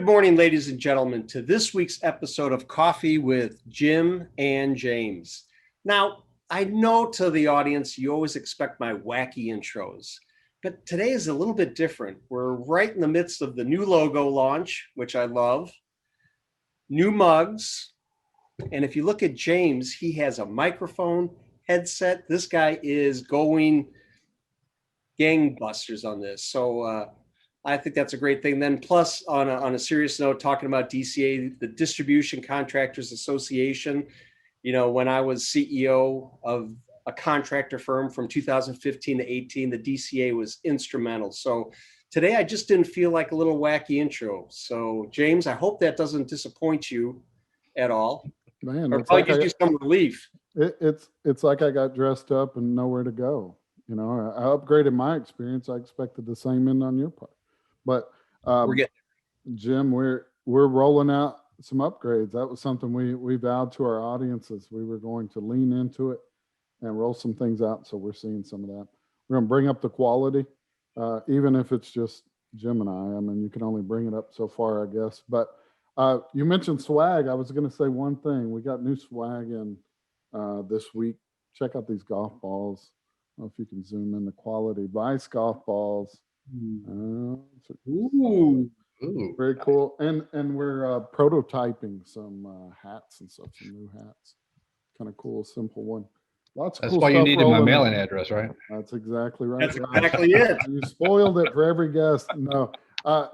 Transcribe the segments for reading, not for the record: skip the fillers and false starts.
morning, ladies and gentlemen, to this week's episode of Coffee with Jim and James. Now, I know to the audience, you always expect my wacky intros, but today is a little bit different. We're right in the midst of the new logo launch, which I love, new mugs, and if you look at James, he has a microphone, headset. This guy is going gangbusters on this. So I think that's a great thing. Then plus on a serious note, talking about DCA, the Distribution Contractors Association, you know, when I was CEO of a contractor firm from 2015 to 18, the DCA was instrumental. So today I just didn't feel like a little wacky intro. So James, I hope that doesn't disappoint you at all. Man, or probably gives you some relief. It's like I got dressed up and nowhere to go. You know, I upgraded my experience. I expected the same end on your part, but We're getting Jim, we're rolling out some upgrades. That was something we vowed to our audiences. We were going to lean into it and roll some things out. So we're seeing some of that. We're going to bring up the quality, even if it's just Jim and I. I mean, you can only bring it up so far, I guess. But you mentioned swag. I was going to say one thing. We got new swag in this week. Check out these golf balls. I don't know if you can zoom in the quality. Vice golf balls. Ooh. Very cool. And we're prototyping some hats and stuff, some new hats. Kind of cool, simple one. Lots of That's cool why stuff. you needed my mailing address, right? That's exactly right. That's exactly it. You spoiled it for every guest. No.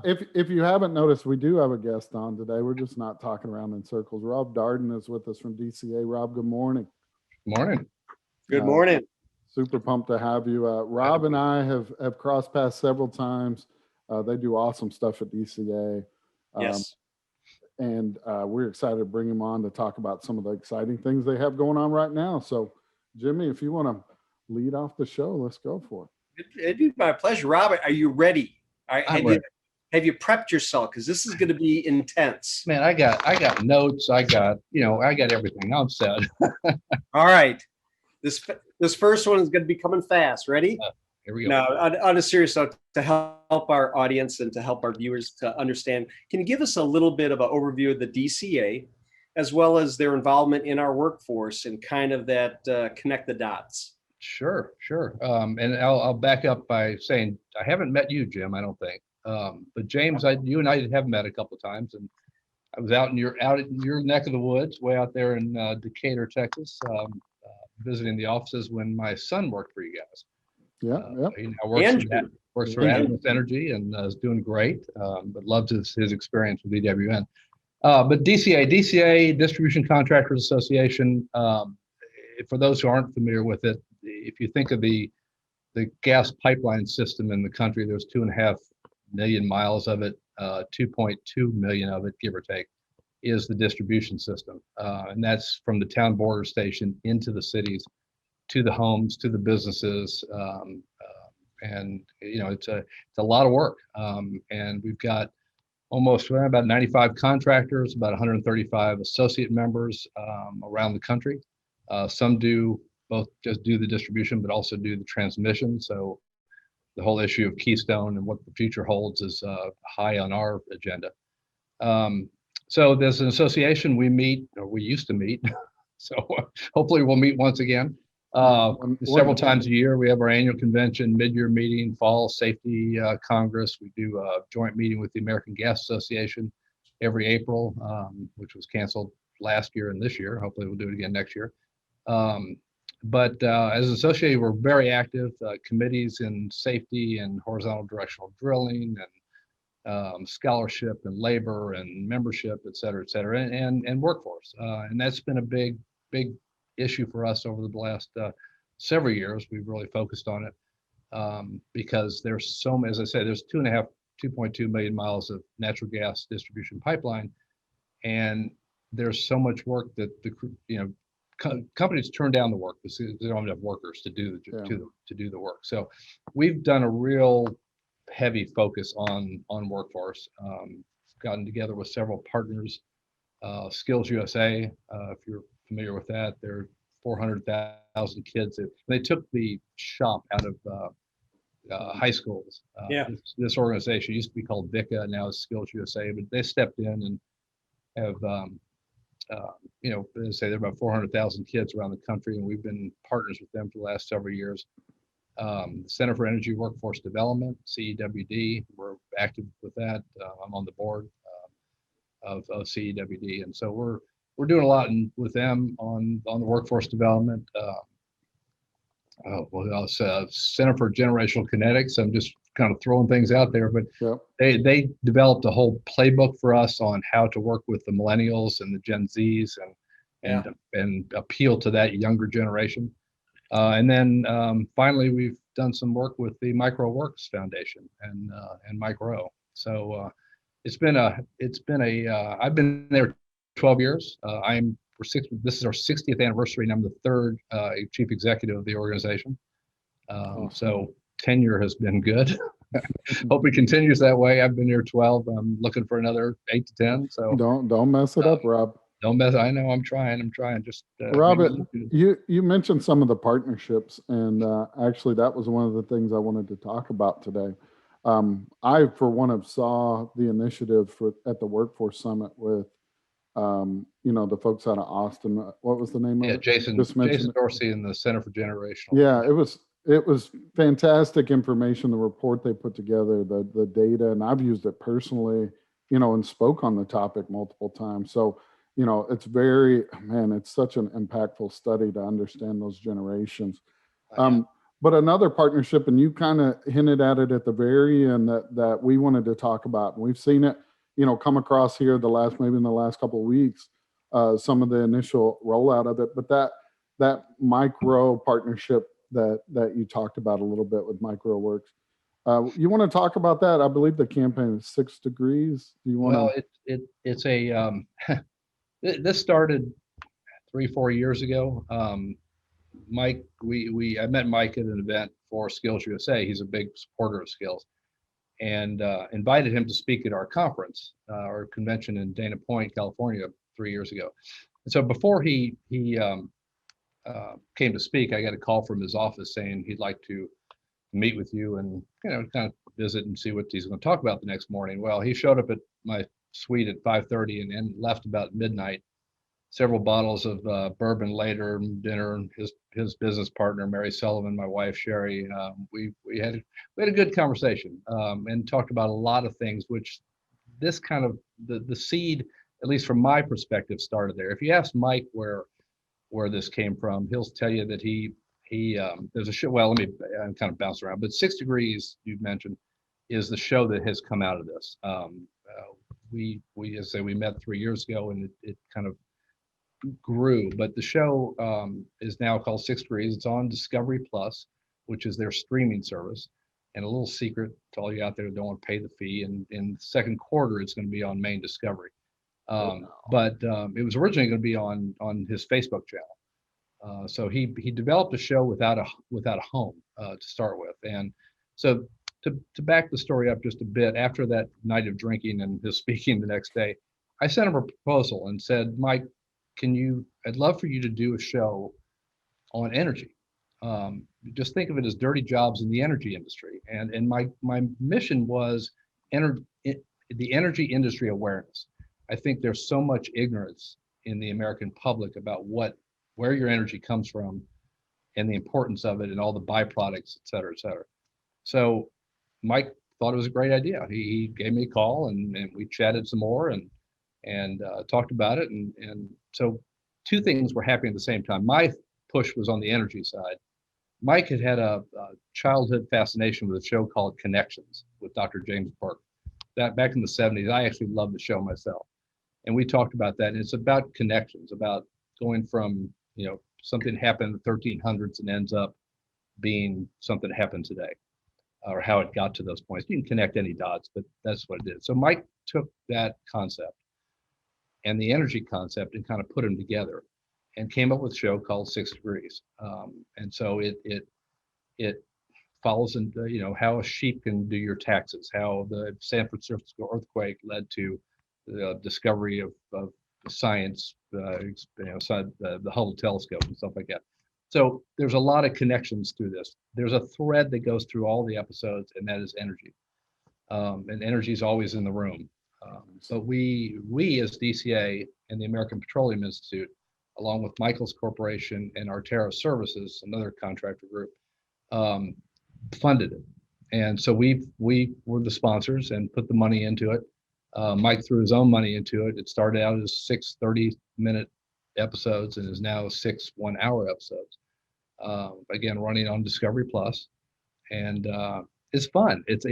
If you haven't noticed, we do have a guest on today. We're just not talking around in circles. Rob Darden is with us from DCA. Rob, good morning. Morning. Good morning. Super pumped to have you. Rob and I have crossed paths several times. They do awesome stuff at DCA. Yes. And we're excited to bring him on to talk about some of the exciting things they have going on right now. So, Jimmy, if you want to lead off the show, let's go for it. It'd be my pleasure. Robert, are you ready? Have you prepped yourself? Because this is going to be intense. Man, I got notes. I got everything. I'm set. All right. This first one is going to be coming fast. Ready? Here we go. Now, on a serious note, to help our audience and to help our viewers to understand, can you give us a little bit of an overview of the DCA, as well as their involvement in our workforce and kind of that connect the dots? Sure. And I'll back up by saying I haven't met you, Jim. I don't think. But James, you and I have met a couple of times, and I was out in your neck of the woods, way out there in Decatur, Texas, visiting the offices when my son worked for you guys. Yeah. He now works for Adams Energy and is doing great, but loves his experience with EWN. But DCA, Distribution Contractors Association, for those who aren't familiar with it, if you think of the gas pipeline system in the country, there's 2.5 million miles of it, 2.2 million of it, give or take, is the distribution system. And that's from the town border station into the cities, to the homes, to the businesses, and you know it's a lot of work. And we've got about 95 contractors, about 135 associate members around the country. Some just do the distribution, but also do the transmission. So the whole issue of Keystone and what the future holds is high on our agenda. So there's an association we used to meet. So hopefully we'll meet once again. Several times a year. We have our annual convention, mid-year meeting, fall safety congress. We do a joint meeting with the American Gas Association every April, which was canceled last year and this year. Hopefully we'll do it again next year. But as an association, we're very active. Committees in safety and horizontal directional drilling and scholarship and labor and membership, et cetera, and workforce. And that's been a big issue for us over the last several years. We've really focused on it because there's as I said, there's 2.2 million miles of natural gas distribution pipeline, and there's so much work that companies turn down the work because they don't have enough workers to do the work. So we've done a real heavy focus on workforce. Gotten together with several partners, Skills USA, if you're familiar with that, there are 400,000 kids. They took the shop out of high schools. Yeah. This organization used to be called VICA, now it's Skills USA, but they stepped in and have, as I say, there are about 400,000 kids around the country, and we've been partners with them for the last several years. Center for Energy Workforce Development, CEWD, we're active with that. I'm on the board of CEWD, and so we're doing a lot with them on the workforce development. What else? Center for Generational Kinetics. I'm just kind of throwing things out there, but Yep. they developed a whole playbook for us on how to work with the millennials and the Gen Zs and appeal to that younger generation. And then finally, we've done some work with the MicroWorks Foundation and Micro. So it's been a I've been there 12 years. This is our 60th anniversary, and I'm the third chief executive of the organization. Awesome. So tenure has been good. Hope it continues that way. I've been here 12. I'm looking for another 8 to 10. So Don't mess it up, Rob. don't mess. I know I'm trying. Just Robert, you mentioned some of the partnerships, and actually that was one of the things I wanted to talk about today. I, for one, have saw the initiative at the Workforce Summit with, the folks out of Austin. What was the name of it? Jason Dorsey and the Center for Generational. Yeah, it was fantastic information. The report they put together, the data, and I've used it personally, and spoke on the topic multiple times. So, it's it's such an impactful study to understand those generations. But another partnership, and you kind of hinted at it at the very end that we wanted to talk about, and we've seen it, come across here in the last couple of weeks, some of the initial rollout of it. But that micro partnership that you talked about a little bit with MicroWorks. You want to talk about that? I believe the campaign is 6 degrees. Do you want to? It's a this started 3-4 years ago. Mike, I met Mike at an event for Skills USA. He's a big supporter of Skills, and invited him to speak at our conference, our convention in Dana Point, California, 3 years ago. And so before he came to speak, I got a call from his office saying he'd like to meet with you and kind of visit and see what he's going to talk about the next morning. Well, he showed up at my suite at 5:30 and left about midnight. Several bottles of bourbon later, dinner. His business partner Mary Sullivan, my wife Sherry, we had a good conversation and talked about a lot of things. Which this kind of the seed, at least from my perspective, started there. If you ask Mike where this came from, he'll tell you that he there's a show. Well, I'm kind of bounce around, but 6 Degrees you mentioned is the show that has come out of this. We as I say, we met 3 years ago, and it kind of grew, but the show is now called 6 Degrees. It's on Discovery Plus, which is their streaming service. And a little secret to all you out there who don't want to pay the fee, and in the second quarter it's going to be on main Discovery. But it was originally going to be on his Facebook channel. So he developed a show without a home to start with. And so to back the story up just a bit, after that night of drinking and his speaking the next day, I sent him a proposal and said, Mike, I'd love for you to do a show on energy. Just think of it as dirty jobs in the energy industry. And my mission was the energy industry awareness. I think there's so much ignorance in the American public about where your energy comes from and the importance of it and all the byproducts, et cetera, et cetera. So Mike thought it was a great idea. He gave me a call and we chatted some more and talked about it. And so two things were happening at the same time. My push was on the energy side. Mike had a childhood fascination with a show called Connections with Dr. James Burke. That back in the 70s, I actually loved the show myself. And we talked about that. And it's about connections, about going from, something happened in the 1300s and ends up being something that happened today, or how it got to those points. You can connect any dots, but that's what it did. So Mike took that concept and the energy concept and kind of put them together and came up with a show called 6 Degrees. And so it follows in, how a sheep can do your taxes, how the San Francisco earthquake led to the discovery of science, the Hubble telescope and stuff like that. So there's a lot of connections through this. There's a thread that goes through all the episodes, and that is energy. And energy is always in the room. But we as DCA and the American Petroleum Institute, along with Michael's Corporation and Artera Services, another contractor group, funded it. And so we were the sponsors and put the money into it. Mike threw his own money into it. It started out as 6 30-minute episodes and is now 6 1-hour episodes. Again, running on Discovery Plus, and it's fun. It's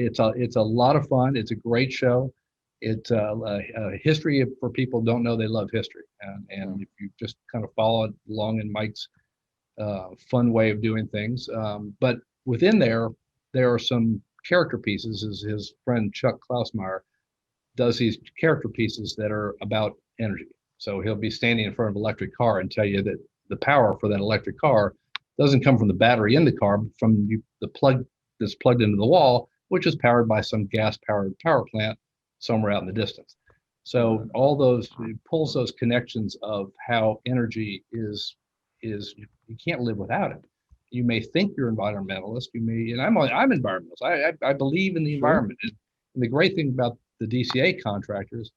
a lot of fun. It's a great show. It's a history for people who don't know they love history, and if you just kind of follow along in Mike's fun way of doing things, but within there are some character pieces. As his friend Chuck Klausmeyer does these character pieces that are about energy. So he'll be standing in front of an electric car and tell you that the power for that electric car doesn't come from the battery in the car, but from the plug that's plugged into the wall, which is powered by some gas-powered power plant somewhere out in the distance. So all those, it pulls those connections of how energy is you can't live without it. You may think you're environmentalist, you may, and I'm environmentalist. I believe in the environment. And the great thing about the DCA contractors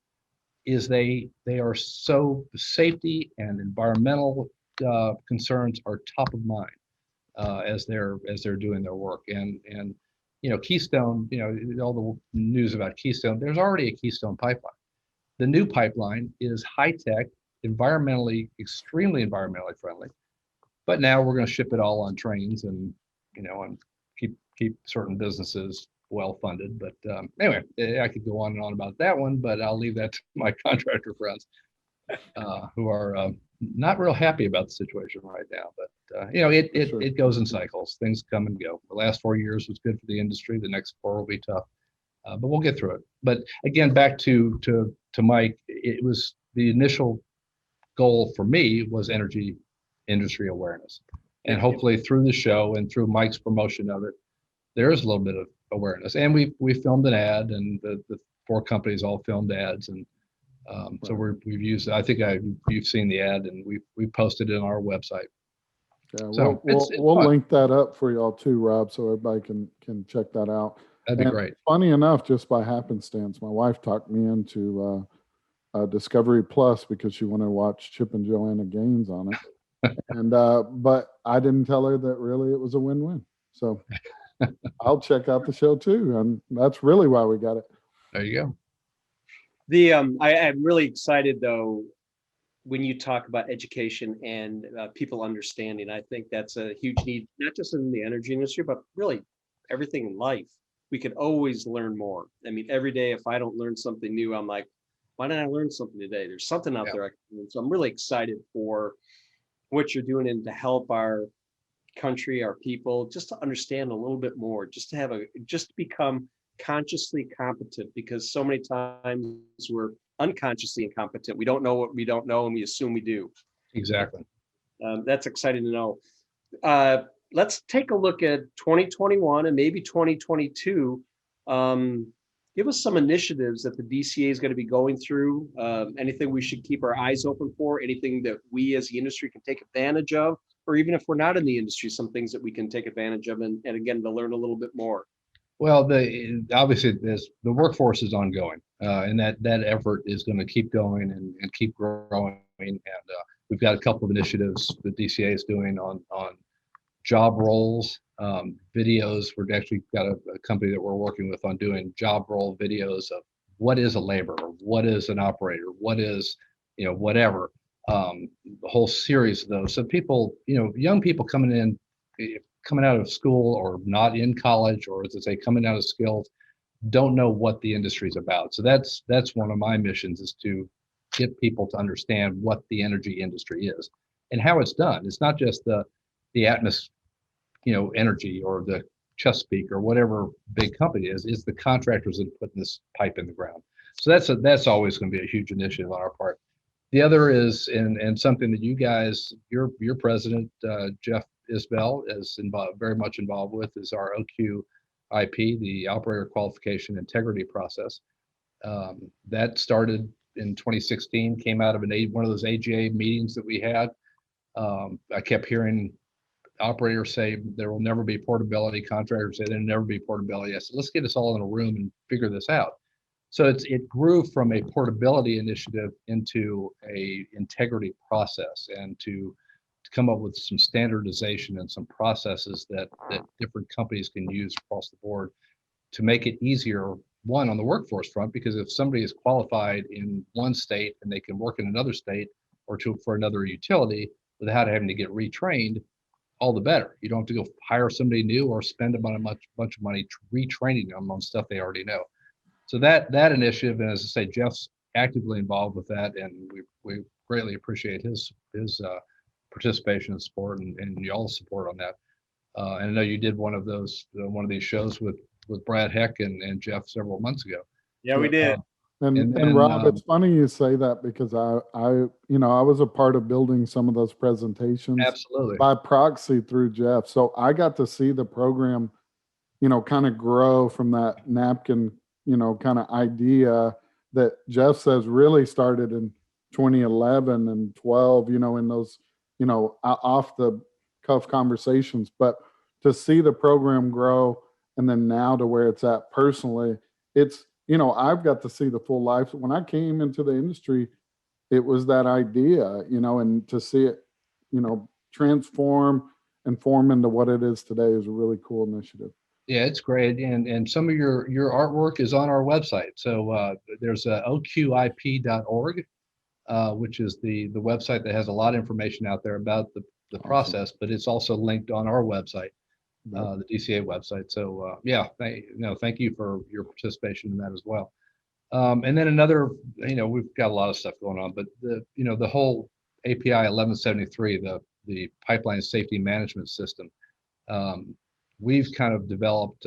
is they are so safety and environmental concerns are top of mind as they're doing their work. And Keystone, all the news about Keystone, there's already a Keystone pipeline. The new pipeline is high tech, extremely environmentally friendly. But now we're going to ship it all on trains and keep certain businesses well funded. But anyway, I could go on and on about that one, but I'll leave that to my contractor friends who are not real happy about the situation right now. But it goes in cycles. Things come and go. The last 4 years was good for the industry. The next 4 will be tough, but we'll get through it. But again, back to Mike, it was the initial goal for me was energy industry awareness, and hopefully through the show and through Mike's promotion of it, there is a little bit of awareness. And we filmed an ad, and the 4 companies all filmed ads, and so we've used. I think you've seen the ad, and we posted it on our website. Yeah, so we'll link that up for y'all too, Rob, so everybody can check that out. That'd be great. Funny enough, just by happenstance, my wife talked me into Discovery Plus because she wanted to watch Chip and Joanna Gaines on it. And but I didn't tell her that really it was a win-win. So I'll check out the show too, and that's really why we got it. There you go. I'm really excited though when you talk about education and people understanding. I think that's a huge need, not just in the energy industry, but really everything in life. We could always learn more. I mean, every day if I don't learn something new, I'm like, why didn't I learn something today? There's something out there I can learn. So I'm really excited for what you're doing and to help our country, our people, just to understand a little bit more, just to become consciously competent, because so many times we're unconsciously incompetent. We don't know what we don't know, and we assume we do. Exactly. That's exciting to know. Let's take a look at 2021 and maybe 2022. Give us some initiatives that the DCA is going to be going through. Anything we should keep our eyes open for, anything that we as the industry can take advantage of, or even if we're not in the industry, some things that we can take advantage of, and again, to learn a little bit more. Well, obviously the workforce is ongoing, and that effort is going to keep going and keep growing. And we've got a couple of initiatives the DCA is doing on job roles, videos. We're actually got a company that we're working with on doing job role videos of what is a laborer, what is an operator, what is, whatever, the whole series of those. So people, young people coming out of school or not in college, or as I say, coming out of skills, don't know what the industry is about. So that's one of my missions, is to get people to understand what the energy industry is and how it's done. It's not just the atmosphere, energy, or the Chesapeake or whatever big company is. It's the contractors that are putting this pipe in the ground. So that's always going to be a huge initiative on our part. The other is, and something that you guys, your president, Jeff Isbell, is very much involved with, is our OQIP, the Operator Qualification Integrity Process. That started in 2016, came out of one of those AGA meetings that we had. I kept hearing operators say there will never be portability. Contractors say there'll never be portability. I said, let's get us all in a room and figure this out. So it grew from a portability initiative into a integrity process, and to come up with some standardization and some processes that different companies can use across the board to make it easier, one, on the workforce front, because if somebody is qualified in one state and they can work in another state or two for another utility without having to get retrained, all the better. You don't have to go hire somebody new or spend a bunch of money retraining them on stuff they already know. So that initiative, and as I say, Jeff's actively involved with that, and we greatly appreciate his participation and support, and y'all's support on that. And I know you did one of these shows with Brad Heck and Jeff several months ago. Yeah, we did. And Rob, it's funny you say that, because I was a part of building some of those presentations Absolutely. by proxy through Jeff. So I got to see the program, kind of grow from that napkin, kind of idea that Jeff says really started in 2011 and 12, in those, off the cuff conversations. But to see the program grow, and then now to where it's at personally, it's, I've got to see the full life. When I came into the industry, it was that idea, and to see it, transform and form into what it is today is a really cool initiative. Yeah, it's great, and some of your artwork is on our website. So there's oqip.org, which is the website that has a lot of information out there about the Awesome. process, but it's also linked on our website, the DCA website. So thank you for your participation in that as well. And then another, we've got a lot of stuff going on, but the whole API 1173, the pipeline safety management system. We've kind of developed,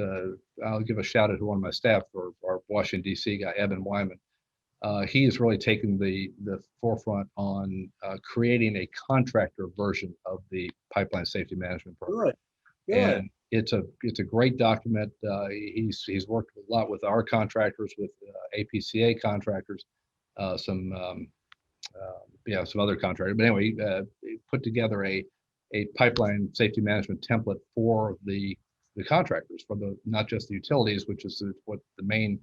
I'll give a shout out to one of my staff, for our Washington, D.C. guy, Evan Wyman. He has really taken the forefront on creating a contractor version of the pipeline safety management program. Good. And it's a great document. He's worked a lot with our contractors, with APCA contractors, some other contractors. But anyway, he put together a pipeline safety management template for the contractors, for not just the utilities, which is what the main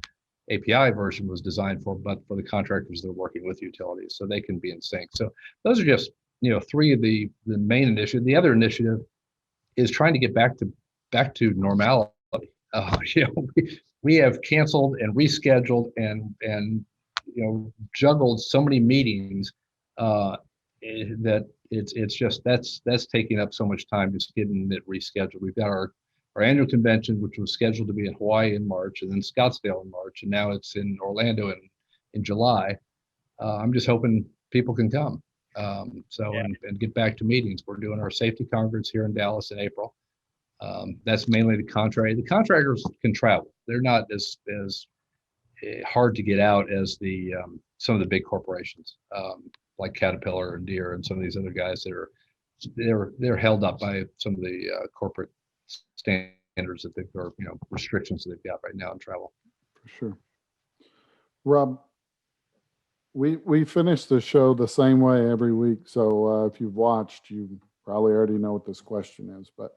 API version was designed for, but for the contractors that are working with utilities, so they can be in sync. So those are just three of the main initiatives. The other initiative is trying to get back to normality. We have canceled and rescheduled and juggled so many meetings that it's just that's taking up so much time, just getting it rescheduled. We've got our annual convention, which was scheduled to be in Hawaii in March, and then Scottsdale in March, and now it's in Orlando in July. I'm just hoping people can come. And get back to meetings. We're doing our safety conference here in Dallas in April. That's mainly the contractor. The contractors can travel. They're not as hard to get out as some of the big corporations, like Caterpillar and Deere and some of these other guys that they're held up by some of the corporate standards that they've, or restrictions that they've got right now in travel. For sure. Rob, we finish the show the same way every week. So if you've watched, you probably already know what this question is. But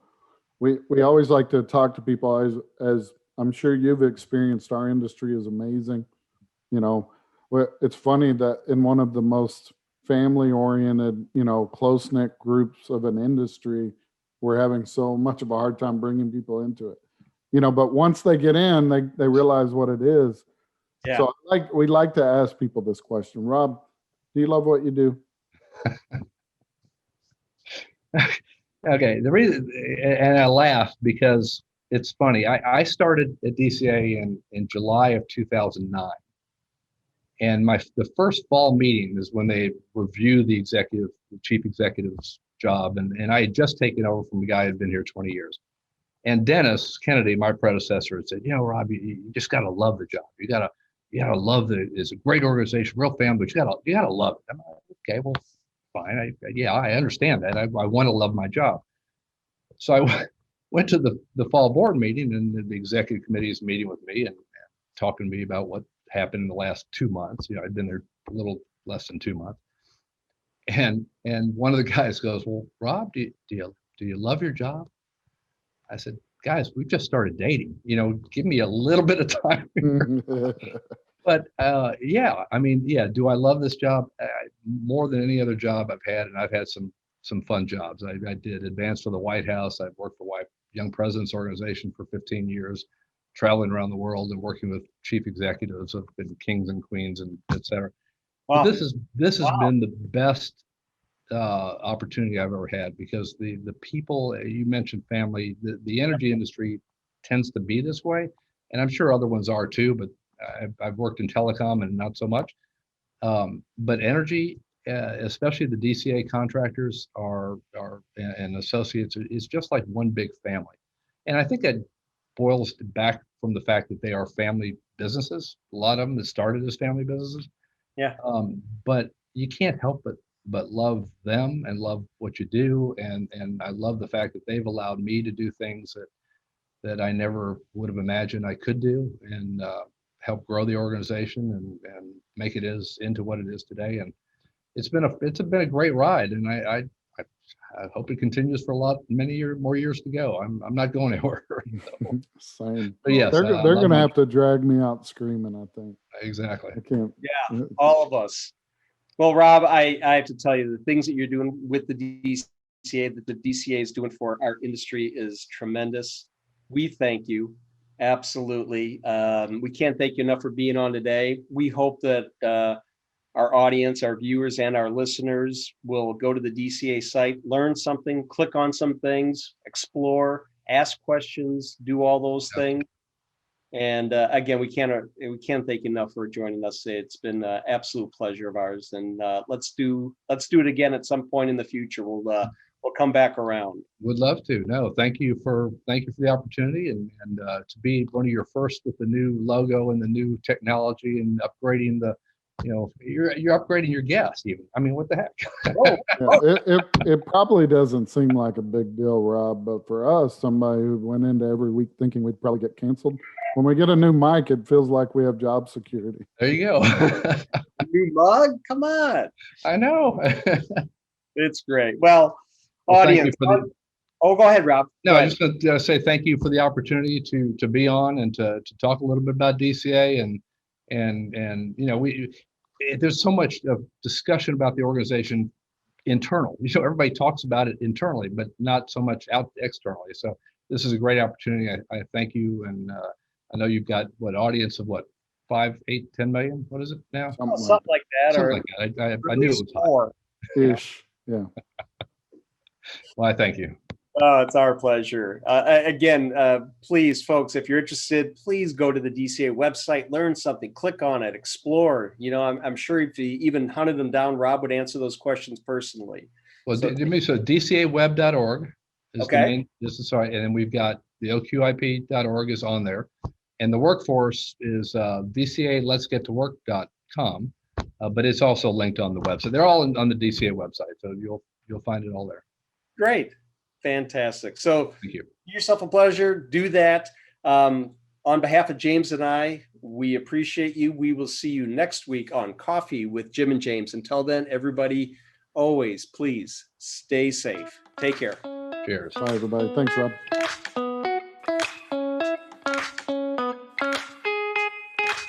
we always like to talk to people, as I'm sure you've experienced. Our industry is amazing. It's funny that in one of the most family-oriented, close-knit groups of an industry, we're having so much of a hard time bringing people into it. But once they get in, they realize what it is. Yeah. So we like to ask people this question. Rob, do you love what you do? Okay. The reason, and I laugh because it's funny. I started at DCA in July of 2009. And the first fall meeting is when they review the chief executive's job. And I had just taken over from a guy who had been here 20 years. And Dennis Kennedy, my predecessor, had said, Rob, you just got to love the job. You got to love it's a great organization, real family, but you got to love it. I'm like, okay, well, fine. I understand that. I want to love my job. So I went to the fall board meeting, and the executive committee is meeting with me and talking to me about what happened in the last 2 months. I'd been there a little less than 2 months. And one of the guys goes, well, Rob, do do you love your job? I said, guys, we've just started dating. Give me a little bit of time. But yeah, I mean, yeah. Do I love this job more than any other job I've had? And I've had some fun jobs. I did advance for the White House. I've worked for Young Presidents Organization for 15 years, traveling around the world and working with chief executives of kings and queens and et cetera. Wow. But this has been the best opportunity I've ever had, because the people, you mentioned family, the energy industry tends to be this way, and I'm sure other ones are too, but I've worked in telecom and not so much. But energy, especially the DCA contractors and associates, is just like one big family. And I think that boils back from the fact that they are family businesses. A lot of them that started as family businesses. Yeah. But you can't help but love them and love what you do. And I love the fact that they've allowed me to do things that I never would have imagined I could do, and help grow the organization and make it into what it is today. And it's been a great ride, and I hope it continues for many more years to go. I'm not going anywhere. Same. But yes, they're going to have to drag me out screaming, I think. Exactly. I can't. Yeah, all of us. Well, Rob, I have to tell you, the things that you're doing with the DCA, that the DCA is doing for our industry is tremendous. We thank you. Absolutely. We can't thank you enough for being on today. We hope that our audience, our viewers, and our listeners will go to the DCA site, learn something, click on some things, explore, ask questions, do all those things. And again, we can't thank you enough for joining us. It's been an absolute pleasure of ours. And let's do it again at some point in the future. We'll come back around. Would love to. No, thank you for the opportunity, and to be one of your first with the new logo and the new technology and upgrading you're upgrading your guests even. I mean, what the heck? Yeah, it probably doesn't seem like a big deal, Rob, but for us, somebody who went into every week thinking we'd probably get canceled, when we get a new mic, it feels like we have job security. There you go. New mug? Come on. I know. It's great. Well, audience. Go ahead, Rob. No, I just want to say thank you for the opportunity to be on and to talk a little bit about DCA and there's so much of discussion about the organization internal. Everybody talks about it internally, but not so much out externally. So this is a great opportunity. I thank you, and I know you've got audience of 5, 8, 10 million. What is it now? Something like that. Something like that. I knew it was more. Ish. Yeah. Well, I thank you. It's our pleasure. Again, please, folks, if you're interested, please go to the DCA website, learn something, click on it, explore. I'm sure if you even hunted them down, Rob would answer those questions personally. Well, so dcaweb.org is the main. And then we've got the oqip.org is on there, and the workforce is dcaletsgettowork.com, but it's also linked on the website. They're all on the DCA website, so you'll find it all there. Great. Fantastic. So thank you. Do yourself a pleasure. Do that. On behalf of James and I, we appreciate you. We will see you next week on Coffee with Jim and James. Until then, everybody, always please stay safe. Take care. Cheers. Bye, everybody. Thanks, Rob.